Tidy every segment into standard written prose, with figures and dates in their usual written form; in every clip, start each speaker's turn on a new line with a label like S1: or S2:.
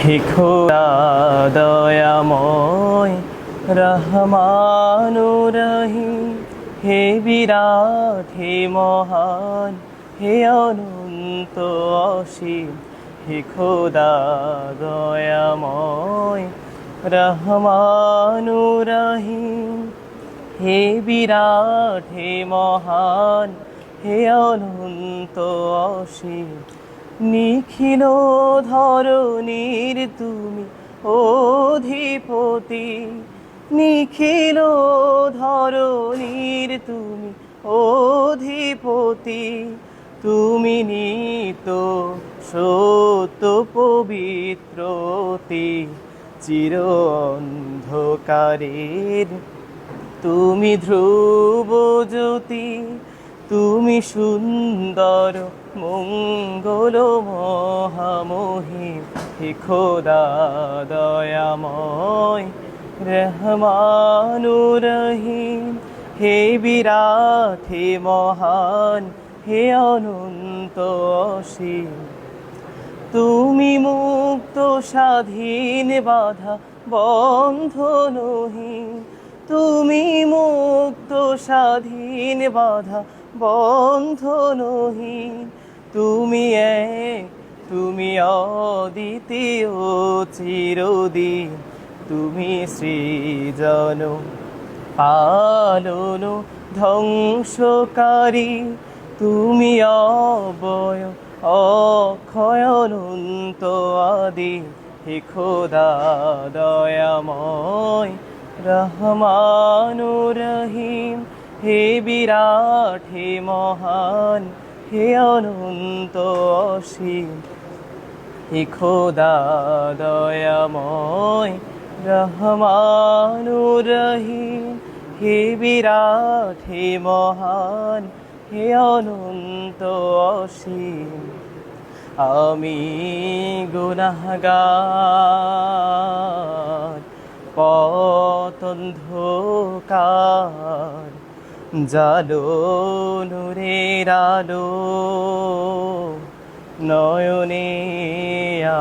S1: হে খোদা দয়াময় রহমানুর রহিম, হে বিরাট, হে মহান, হে অনন্ত অসীম। হে খোদা দয়াময় রহমানুর রহিম, হে বিরাট, হে মহান, হে অনন্ত অসীম। নিখিল ধরণীর তুমি অধিপতি, নিখিল ধরণীর তুমি অধিপতি। তুমি নিত্য সত্য পবিত্রতি, চির অন্ধকারের তুমি ধ্রুব জ্যোতি। তুমি সুন্দর মঙ্গল মহামহিম, হে খোদা দয়াময় রহমানুর রহিম, হে বিরাট, হে মহান, হে অনন্ত অসীম। তুমি মুক্ত স্বাধীন বাধা বন্ধনহীন, তুমি মুক্ত স্বাধীন বাধা বন্ধনহীন। তুমি এক, তুমি অদ্বিতীয় চিরদিন। তুমি সৃজন পালন ধ্বংসকারী, তুমি অবয় অক্ষয় অনন্ত আদি। হে খোদা দয়াময় রহমানুর রহিম, হে বিরাট, হে মহান, হে অনন্ত অসীম। হে খোদা দয়াময় রহমানুর রহিম, হে বিরাট, হে মহান, হে অনন্ত অসীম। আমি গুনাহগার পথ অন্ধকার, জালো নূরের আলো নয়নে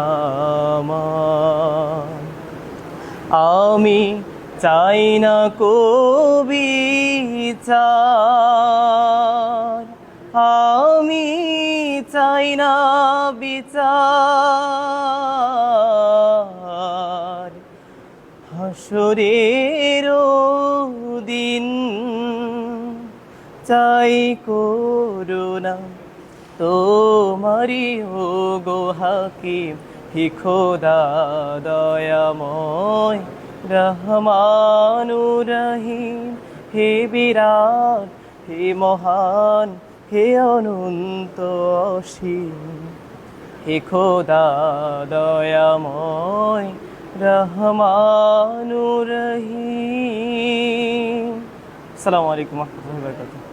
S1: আমার। আমি চাই না কবিচার, আমি চাই না বিচার। হাসরের দিন চাই করুণা তোমারি গো হাকিম। হে খোদা দয়াময় রহমানুর রহিম, হে বিরাট, হে মহান, হে অনন্ত অসীম। হে খোদা দয়াময় রহমানুর রহিম। আসসালামু আলাইকুম ওয়া রাহমাতুল্লাহি ওয়া বারাকাতুহু।